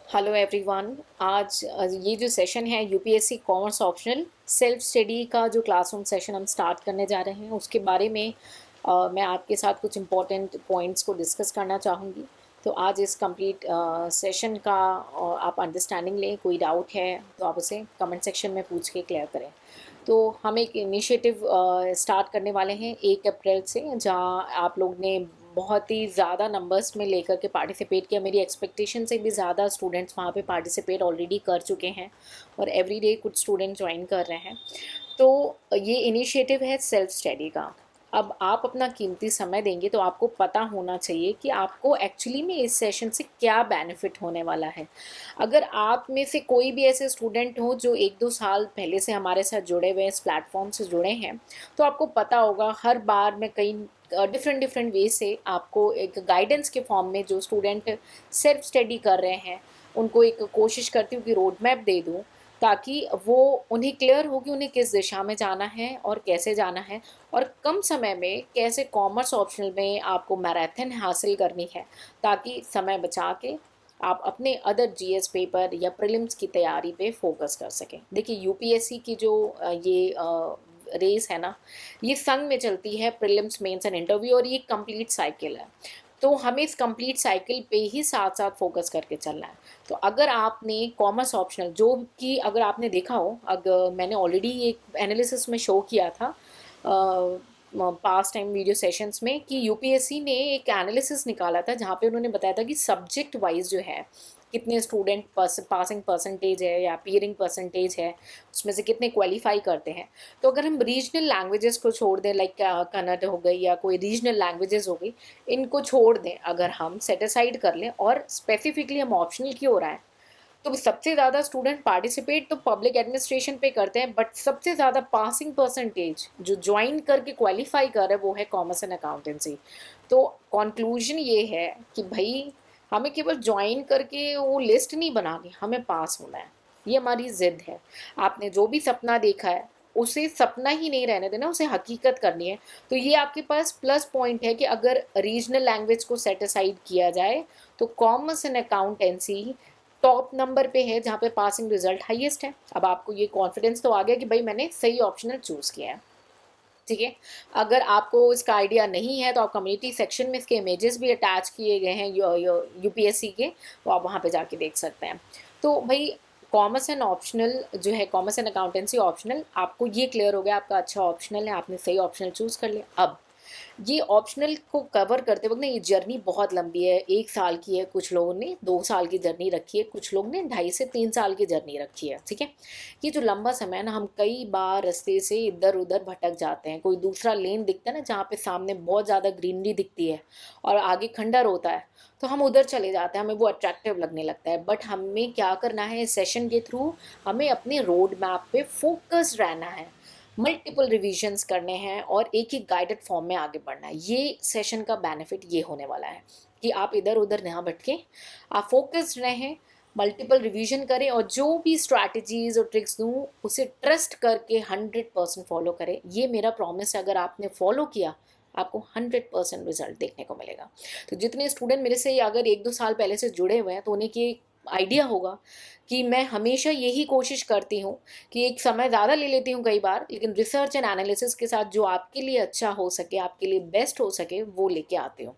Hello everyone. आज ये जो सेशन है UPSC commerce optional self study का जो क्लासरूम सेशन हम स्टार्ट करने जा रहे हैं उसके बारे में मैं आपके साथ कुछ इम्पोर्टेंट पॉइंट्स को डिस्कस करना चाहूँगी। तो आज इस कंप्लीट सेशन का आप अंडरस्टैंडिंग लें। कोई डाउट है तो आप उसे कमेंट सेक्शन में पूछ के क्लियर करें। तो हम एक इनिशिएटिव स्टार्ट करने वाले हैं 1 अप्रैल से, जहां आप लोग ने बहुत ही ज़्यादा नंबर्स में लेकर के पार्टिसिपेट किया। मेरी एक्सपेक्टेशन से भी ज़्यादा स्टूडेंट्स वहाँ पे पार्टिसिपेट ऑलरेडी कर चुके हैं और एवरी डे कुछ स्टूडेंट ज्वाइन कर रहे हैं। तो ये इनिशिएटिव है सेल्फ स्टडी का। अब आप अपना कीमती समय देंगे तो आपको पता होना चाहिए कि आपको एक्चुअली में इस सेशन से क्या बेनिफिट होने वाला है। अगर आप में से कोई भी ऐसे स्टूडेंट हो जो 1-2 साल पहले से हमारे साथ जुड़े हुए हैं, इस प्लेटफॉर्म से जुड़े हैं, तो आपको पता होगा हर बार मैं कई डिफरेंट डिफरेंट वे से आपको एक गाइडेंस के फॉर्म में जो स्टूडेंट सेल्फ स्टडी कर रहे हैं उनको एक कोशिश करती हूँ कि रोड मैप दे दूँ, ताकि वो उन्हें क्लियर हो कि उन्हें किस दिशा में जाना है और कैसे जाना है, और कम समय में कैसे कॉमर्स ऑप्शनल में आपको मैराथन हासिल करनी है, ताकि समय बचा के आप अपने अदर जीएस पेपर या प्रीलिम्स की तैयारी पे फोकस कर सकें। देखिए यूपीएससी की जो ये रेस है ना, ये संग में चलती है प्रीलिम्स मेंस एंड इंटरव्यू, और ये कंप्लीट साइकिल है। तो हमें इस कंप्लीट साइकिल पे ही साथ साथ फोकस करके चलना है। तो अगर आपने कॉमर्स ऑप्शनल जो कि अगर आपने देखा हो, अगर मैंने ऑलरेडी एक एनालिसिस में शो किया था पास्ट टाइम वीडियो सेशंस में, कि यूपीएससी ने एक एनालिसिस निकाला था जहाँ पे उन्होंने बताया था कि सब्जेक्ट वाइज जो है कितने स्टूडेंट पासिंग परसेंटेज है या अपीयरिंग परसेंटेज है, उसमें से कितने क्वालिफाई करते हैं। तो अगर हम रीजनल लैंग्वेजेस को छोड़ दें, लाइक कन्नड़ हो गई या कोई रीजनल लैंग्वेजेस हो गई, इनको छोड़ दें, अगर हम सेट असाइड कर लें और स्पेसिफिकली हम ऑप्शनल की हो रहा है, तो सबसे ज़्यादा स्टूडेंट पार्टिसिपेट तो पब्लिक एडमिनिस्ट्रेशन पे करते हैं, बट सबसे ज़्यादा पासिंग परसेंटेज जो ज्वाइन करके क्वालिफाई कर रहे हैं वो है कॉमर्स एंड अकाउंटेंसी। तो कंक्लूजन ये है कि भाई हमें केवल ज्वाइन करके वो लिस्ट नहीं बनानी, हमें पास होना है। ये हमारी जिद है। आपने जो भी सपना देखा है उसे सपना ही नहीं रहने देना, उसे हकीकत करनी है। तो ये आपके पास प्लस पॉइंट है कि अगर रीजनल लैंग्वेज को सेट असाइड किया जाए तो commerce and accountancy top number पे है जहाँ पे पासिंग रिजल्ट हाईएस्ट है। अब आपको ये कॉन्फिडेंस तो आ गया कि भाई मैंने सही ऑप्शनल चूज़ किया है। ठीक है। अगर आपको इसका आइडिया नहीं है तो आप कम्युनिटी सेक्शन में इसके इमेजेस भी अटैच किए गए हैं यूपीएससी के, तो आप वहाँ पे जाके देख सकते हैं। तो भाई कॉमर्स एंड ऑप्शनल जो है, कॉमर्स एंड अकाउंटेंसी ऑप्शनल, आपको ये क्लियर हो गया आपका अच्छा ऑप्शनल है, आपने सही ऑप्शनल चूज़ कर लिया। अब ये ऑप्शनल को कवर करते वक्त ना ये जर्नी बहुत लंबी है, 1 साल की है, कुछ लोगों ने 2 साल की जर्नी रखी है, कुछ लोग ने 2.5 से 3 साल की जर्नी रखी है। ठीक है। ये जो लंबा समय है ना, हम कई बार रास्ते से इधर उधर भटक जाते हैं। कोई दूसरा लेन दिखता है ना जहाँ पे सामने बहुत ज़्यादा ग्रीनरी दिखती है और आगे खंडर होता है, तो हम उधर चले जाते हैं, हमें वो अट्रैक्टिव लगने लगता है। बट हमें क्या करना है इस सेशन के थ्रू, हमें अपने रोड मैप पे फोकस रहना है, मल्टीपल रिवीजन्स करने हैं और एक ही गाइडेड फॉर्म में आगे बढ़ना है। ये सेशन का बेनिफिट ये होने वाला है कि आप इधर उधर ना भटकें, आप फोकस्ड रहें, मल्टीपल रिवीजन करें और जो भी स्ट्रैटेजीज और ट्रिक्स दूँ उसे ट्रस्ट करके 100% फॉलो करें। ये मेरा प्रॉमिस है, अगर आपने फॉलो किया आपको 100% रिजल्ट देखने को मिलेगा। तो जितने स्टूडेंट मेरे से अगर 1-2 साल पहले से जुड़े हुए हैं तो उन्हें ये आइडिया होगा कि मैं हमेशा यही कोशिश करती हूँ कि एक समय ज़्यादा ले लेती हूँ कई बार, लेकिन रिसर्च एंड एनालिसिस के साथ जो आपके लिए अच्छा हो सके, आपके लिए बेस्ट हो सके, वो लेके आती हूँ।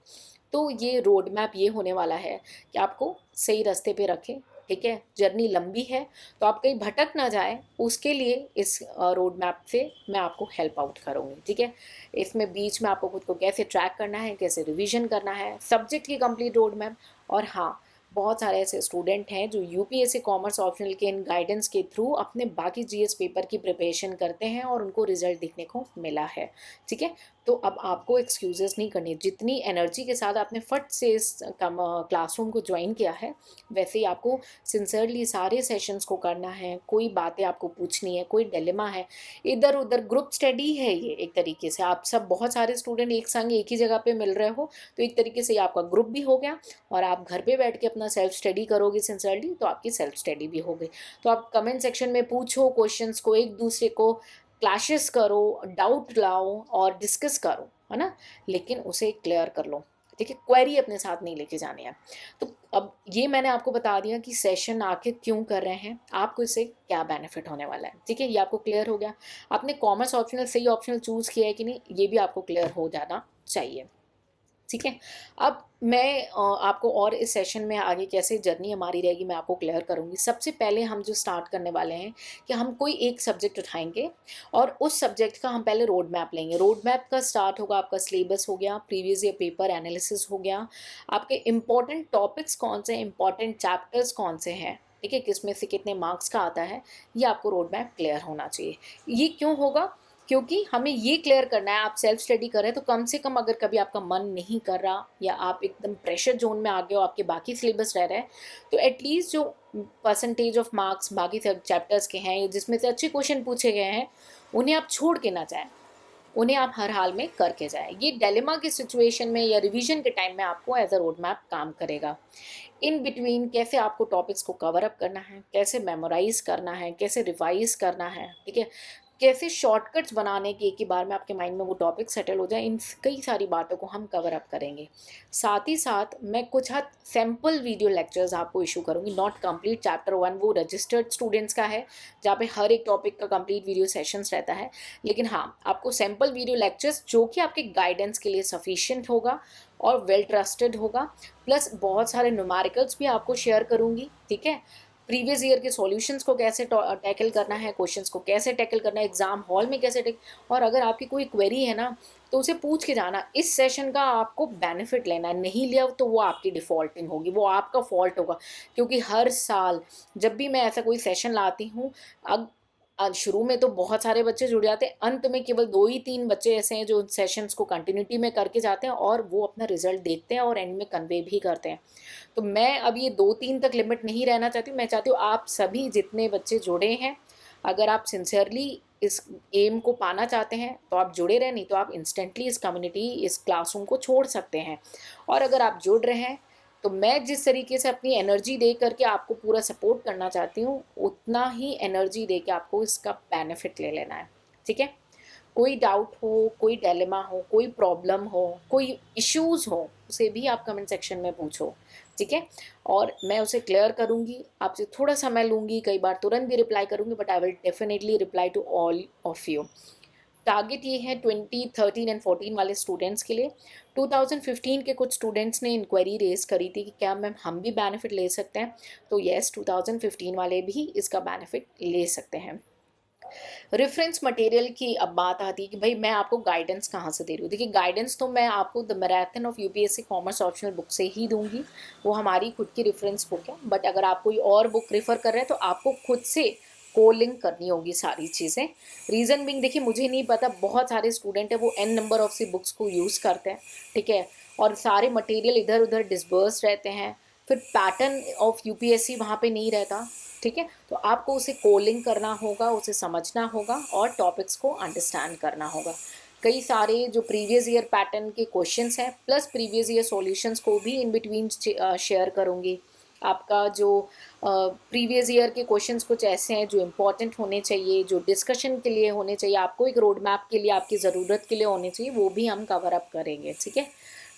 तो ये रोड मैप ये होने वाला है कि आपको सही रास्ते पे रखें। ठीक है। जर्नी लंबी है तो आप कहीं भटक ना जाए, उसके लिए इस रोड मैप से मैं आपको हेल्प आउट करूँगी। ठीक है। इसमें बीच में आपको खुद को कैसे ट्रैक करना है, कैसे रिवीजन करना है, सब्जेक्ट की कंप्लीट रोड मैप। और हाँ, बहुत सारे ऐसे स्टूडेंट हैं जो यूपीएससी कॉमर्स ऑप्शनल के इन गाइडेंस के थ्रू अपने बाकी जीएस पेपर की प्रिपरेशन करते हैं और उनको रिजल्ट दिखने को मिला है। ठीक है। तो अब आपको एक्सक्यूजेस नहीं करनी, जितनी एनर्जी के साथ आपने फट से इस क्लासरूम को ज्वाइन किया है वैसे ही आपको सिंसियरली सारे सेशंस को करना है। कोई बातें आपको पूछनी है, कोई डिलेमा है, इधर उधर ग्रुप स्टडी है ये। एक तरीके से आप सब बहुत सारे स्टूडेंट एक संग एक ही जगह पे मिल रहे हो, तो एक तरीके से आपका ग्रुप भी हो गया और आप घर पे बैठ के अपना सेल्फ स्टडी करोगे सिंसियरली, तो आपकी सेल्फ स्टडी भी हो गई। तो आप कमेंट सेक्शन में पूछो क्वेश्चंस को, एक दूसरे को क्लैशेस करो, डाउट लाओ और डिस्कस करो, है ना, लेकिन उसे क्लियर कर लो। ठीक है, क्वेरी अपने साथ नहीं लेके जानी है। तो अब ये मैंने आपको बता दिया कि सेशन आखिर क्यों कर रहे हैं, आपको इससे क्या बेनिफिट होने वाला है। ठीक है, ये आपको क्लियर हो गया। आपने कॉमर्स ऑप्शनल सही ऑप्शनल चूज़ किया है कि नहीं, ये भी आपको क्लियर हो जाना चाहिए। ठीक है, अब मैं आपको और इस सेशन में आगे कैसे जर्नी हमारी रहेगी मैं आपको क्लियर करूँगी। सबसे पहले हम जो स्टार्ट करने वाले हैं कि हम कोई एक सब्जेक्ट उठाएंगे और उस सब्जेक्ट का हम पहले रोड मैप लेंगे। रोड मैप का स्टार्ट होगा, आपका सिलेबस हो गया, प्रीवियस ईयर पेपर एनालिसिस हो गया, आपके इंपॉर्टेंट टॉपिक्स कौन से हैं, इंपॉर्टेंट चैप्टर्स कौन से हैं, ठीक है, किसमें से कितने मार्क्स का आता है, ये आपको रोड मैप क्लियर होना चाहिए। ये क्यों होगा, क्योंकि हमें ये क्लियर करना है, आप सेल्फ स्टडी कर रहे हैं तो कम से कम अगर कभी आपका मन नहीं कर रहा या आप एकदम प्रेशर जोन में आ गए हो, आपके बाकी सिलेबस रह रहा है, तो एटलीस्ट जो परसेंटेज ऑफ मार्क्स बाकी चैप्टर्स के हैं जिसमें से अच्छे क्वेश्चन पूछे गए हैं उन्हें आप छोड़ के ना जाएं, उन्हें आप हर हाल में करके जाएं। ये डिलेमा की सिचुएशन में या रिवीजन के टाइम में आपको एज अ रोड मैप काम करेगा। इन बिटवीन कैसे आपको टॉपिक्स को कवर अप करना है, कैसे मेमोराइज करना है, कैसे रिवाइज करना है, ठीक है, कैसे शॉर्टकट्स बनाने के एक ही बार में आपके माइंड में वो टॉपिक सेटल हो जाए, इन कई सारी बातों को हम कवर अप करेंगे। साथ ही साथ मैं कुछ हद सैम्पल वीडियो लेक्चर्स आपको इशू करूँगी, नॉट कंप्लीट चैप्टर 1, वो रजिस्टर्ड स्टूडेंट्स का है जहाँ पे हर एक टॉपिक का कंप्लीट वीडियो सेशंस रहता है, लेकिन हाँ आपको सैम्पल वीडियो लेक्चर्स जो कि आपके गाइडेंस के लिए सफिशिएंट होगा और वेल ट्रस्टेड होगा, प्लस बहुत सारे न्यूमेरिकल्स भी आपको शेयर करूँगी। ठीक है, प्रीवियस ईयर के सॉल्यूशंस को कैसे टैकल करना है, क्वेश्चंस को कैसे टैकल करना है, एग्जाम हॉल में कैसे और अगर आपकी कोई क्वेरी है ना तो उसे पूछ के जाना। इस सेशन का आपको बेनिफिट लेना है, नहीं लिया तो वो आपकी डिफ़ॉल्टिंग होगी, वो आपका फॉल्ट होगा, क्योंकि हर साल जब भी मैं ऐसा कोई सेशन लाती हूँ, अब शुरू में तो बहुत सारे बच्चे जुड़ जाते हैं, अंत में केवल 2 ही 3 बच्चे ऐसे हैं जो सेशंस को कंटिन्यूटी में करके जाते हैं और वो अपना रिजल्ट देखते हैं और एंड में कन्वे भी करते हैं। तो मैं अब ये 2-3 तक लिमिट नहीं रहना चाहती हूँ, मैं चाहती हूँ आप सभी जितने बच्चे जुड़े हैं, अगर आप सिंसियरली इस एम को पाना चाहते हैं तो आप जुड़े रहें, नहीं तो आप इंस्टेंटली इस कम्युनिटी इस क्लासरूम को छोड़ सकते हैं। और अगर आप जुड़ रहे हैं तो मैं जिस तरीके से अपनी एनर्जी दे करके आपको पूरा सपोर्ट करना चाहती हूँ, उतना ही एनर्जी दे के आपको इसका बेनिफिट ले लेना है। ठीक है, कोई डाउट हो, कोई डिलेमा हो, कोई प्रॉब्लम हो, कोई इश्यूज़ हो, उसे भी आप कमेंट सेक्शन में पूछो। ठीक है, और मैं उसे क्लियर करूँगी, आपसे थोड़ा समय लूँगी, कई बार तुरंत भी रिप्लाई करूँगी, but I will definitely reply to all of you. Target ये है 2013 एंड 14 वाले स्टूडेंट्स के लिए। 2015 के कुछ स्टूडेंट्स ने इंक्वायरी रेज करी थी कि क्या मैम हम भी बेनिफिट ले सकते हैं, तो येस 2015 वाले भी इसका बेनिफिट ले सकते हैं। रेफरेंस मटेरियल की अब बात आती है कि भाई मैं आपको गाइडेंस कहाँ से दे रही हूँ। देखिए गाइडेंस तो मैं आपको the marathon of UPSC commerce optional book से ही दूंगी, वो हमारी खुद की रेफरेंस बुक है, बट अगर आप कोई और बुक रेफ़र कर रहे हैं तो आपको खुद से कोलिंग करनी होगी सारी चीज़ें। रीज़न बिंग देखिए मुझे नहीं पता, बहुत सारे स्टूडेंट है वो n number of C books को यूज़ करते हैं, ठीक है, और सारे मटेरियल इधर उधर डिस्बर्स रहते हैं, फिर पैटर्न ऑफ यूपीएससी वहाँ पे नहीं रहता। ठीक है, तो आपको उसे कोलिंग करना होगा, उसे समझना होगा और टॉपिक्स को अंडरस्टैंड करना होगा। कई सारे जो प्रीवियस ईयर पैटर्न के क्वेश्चंस हैं प्लस प्रीवियस ईयर सॉल्यूशंस को भी इन बिटवीन शेयर करूँगी। आपका जो प्रीवियस ईयर के क्वेश्चंस कुछ ऐसे हैं जो इम्पॉर्टेंट होने चाहिए, जो डिस्कशन के लिए होने चाहिए, आपको एक रोड मैप के लिए आपकी ज़रूरत के लिए होने चाहिए, वो भी हम कवर अप करेंगे। ठीक है,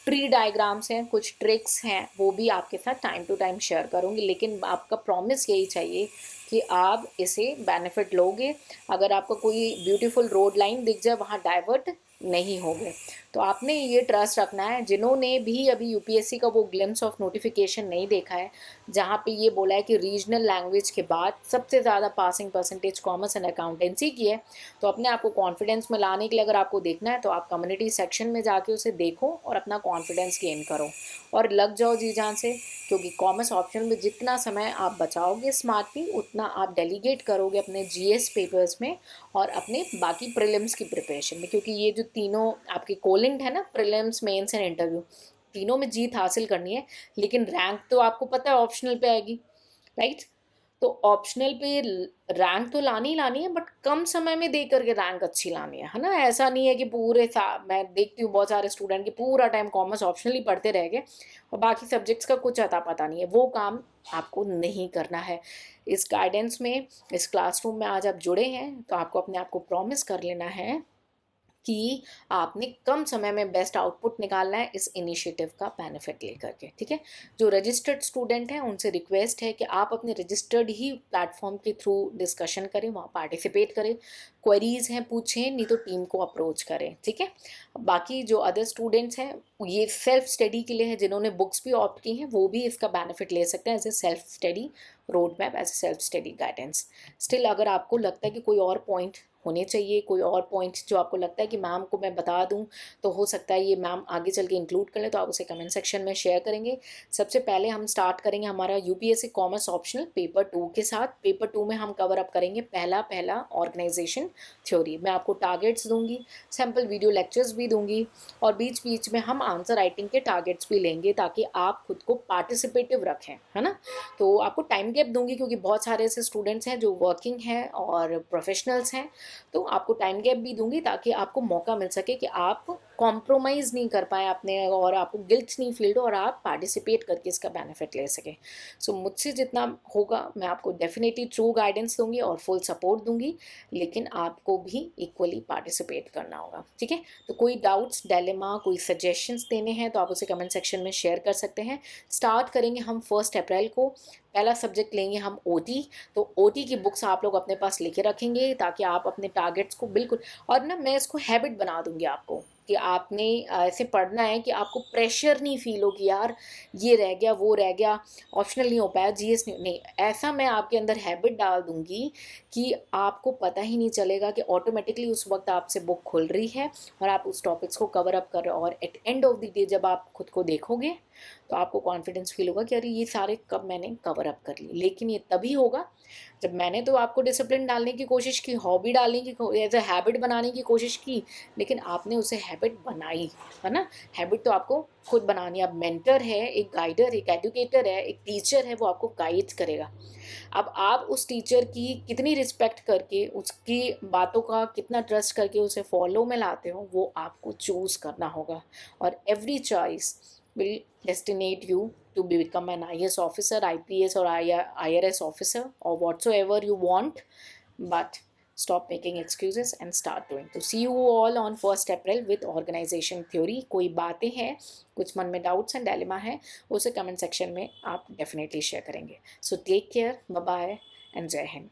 ट्री डायग्राम्स हैं, कुछ ट्रिक्स हैं, वो भी आपके साथ टाइम टू टाइम शेयर करूँगी, लेकिन आपका प्रॉमिस यही चाहिए कि आप इसे बेनिफिट लोगे। अगर आपको कोई ब्यूटीफुल रोड लाइन दिख जाए वहाँ डाइवर्ट नहीं होगे, तो आपने ये ट्रस्ट रखना है। जिन्होंने भी अभी यूपीएससी का वो ग्लिम्स ऑफ नोटिफिकेशन नहीं देखा है जहाँ पे ये बोला है कि रीजनल लैंग्वेज के बाद सबसे ज़्यादा passing percentage commerce and accountancy की है, तो अपने आप को कॉन्फिडेंस में लाने के लिए अगर आपको देखना है तो आप कम्युनिटी सेक्शन में जाके उसे देखो और अपना कॉन्फिडेंस गेन करो और लग जाओ जी जान से, क्योंकि कॉमर्स ऑप्शन में जितना समय आप बचाओगे स्मार्टली उतना आप डेलीगेट करोगे अपने जीएस पेपर्स में और अपने बाकी प्रीलिम्स की प्रिपरेशन में, क्योंकि ये जो तीनों आपके कोलिंग है ना, प्रीलिम्स मेंस एंड इंटरव्यू, तीनों में जीत हासिल करनी है। लेकिन रैंक तो आपको पता है ऑप्शनल पे आएगी, राइट, तो ऑप्शनल पे रैंक तो लानी ही लानी है, बट कम समय में दे करके रैंक अच्छी लानी है ना। ऐसा नहीं है कि पूरे मैं देखती हूँ बहुत सारे स्टूडेंट के पूरा टाइम कॉमर्स ऑप्शनल ही पढ़ते रह गए और बाकी सब्जेक्ट्स का कुछ अता पता नहीं है, वो काम आपको नहीं करना है। इस गाइडेंस में, इस क्लासरूम में आज आप जुड़े हैं तो आपको अपने आप को प्रॉमिस कर लेना है कि आपने कम समय में बेस्ट आउटपुट निकालना है इस इनिशिएटिव का बेनिफिट लेकर के, ठीक है। जो रजिस्टर्ड स्टूडेंट हैं उनसे रिक्वेस्ट है कि आप अपने रजिस्टर्ड ही प्लेटफॉर्म के थ्रू डिस्कशन करें, वहाँ पार्टिसिपेट करें, क्वेरीज हैं पूछें, नहीं तो टीम को अप्रोच करें, ठीक है। बाकी जो अदर स्टूडेंट्स हैं ये सेल्फ स्टडी के लिए है, जिन्होंने बुक्स भी ऑप्ट की हैं वो भी इसका बेनिफिट ले सकते हैं as a self study road map, as a self study guidance. Still अगर आपको लगता है कि कोई और पॉइंट होने चाहिए, कोई और पॉइंट जो आपको लगता है कि मैम को मैं बता दूं तो हो सकता है ये मैम आगे चल के इंक्लूड कर लें, तो आप उसे कमेंट सेक्शन में शेयर करेंगे। सबसे पहले हम स्टार्ट करेंगे हमारा यूपीएससी कॉमर्स ऑप्शनल पेपर 2 के साथ। पेपर 2 में हम कवर अप करेंगे पहला ऑर्गेनाइजेशन थ्योरी। मैं आपको टारगेट्स दूंगी, सैम्पल वीडियो लेक्चर्स भी दूंगी, और बीच बीच में हम आंसर राइटिंग के टारगेट्स भी लेंगे ताकि आप खुद को पार्टिसिपेटिव रखें, है ना। तो आपको टाइम गैप दूंगी क्योंकि बहुत सारे ऐसे स्टूडेंट्स हैं जो वर्किंग हैं और प्रोफेशनल्स हैं, तो आपको टाइम गैप भी दूंगी ताकि आपको मौका मिल सके कि आप कॉम्प्रोमाइज़ नहीं कर पाए अपने, और आपको गिल्ट नहीं फील हो, और आप पार्टिसिपेट करके इसका बेनिफिट ले सकें। सो मुझसे जितना होगा मैं आपको डेफिनेटली ट्रू गाइडेंस दूंगी और फुल सपोर्ट दूंगी, लेकिन आपको भी इक्वली पार्टिसिपेट करना होगा, ठीक है। तो कोई डाउट्स, डायलेमा, कोई सजेशंस देने हैं तो आप उसे कमेंट सेक्शन में शेयर कर सकते हैं। स्टार्ट करेंगे हम 1 अप्रैल को। पहला सब्जेक्ट लेंगे हम ओटी। तो ओटी की बुक्स आप लोग अपने पास लेके रखेंगे ताकि आप अपने टारगेट्स को बिल्कुल, और ना मैं इसको हैबिट बना दूंगी आपको कि आपने ऐसे पढ़ना है कि आपको प्रेशर नहीं फील हो कि यार ये रह गया वो रह गया, ऑप्शनल नहीं हो पाया, जीएस नहीं, ऐसा मैं आपके अंदर हैबिट डाल दूंगी कि आपको पता ही नहीं चलेगा कि ऑटोमेटिकली उस वक्त आपसे बुक खुल रही है और आप उस टॉपिक्स को कवर अप कर रहे हो, और at end of the day जब आप खुद को देखोगे तो आपको कॉन्फिडेंस फील होगा कि अरे ये सारे कब मैंने कवर अप कर लिए। लेकिन ये तभी होगा जब मैंने तो आपको डिसिप्लिन डालने की कोशिश की, हॉबी डालने की, एज ए हैबिट बनाने की कोशिश की, लेकिन आपने उसे हैबिट बनाई, है ना। हैबिट तो आपको खुद बनानी है। अब मेंटर है, एक गाइडर, एक एजुकेटर है, एक टीचर है, वो आपको गाइड करेगा। अब आप उस टीचर की कितनी रिस्पेक्ट करके, उसकी बातों का कितना ट्रस्ट करके उसे फॉलो में लाते हो, वो आपको चूज़ करना होगा। और every choice will destinate you to become an IAS officer, IPS or IRS officer or whatsoever you want, but stop making excuses and start doing. तो see you all on 1 April with organization theory. कोई बातें हैं, कुछ मन में doubts and dilemma है, उसे comment section में आप डेफिनेटली शेयर करेंगे। So take care, bye bye and Jai Hind.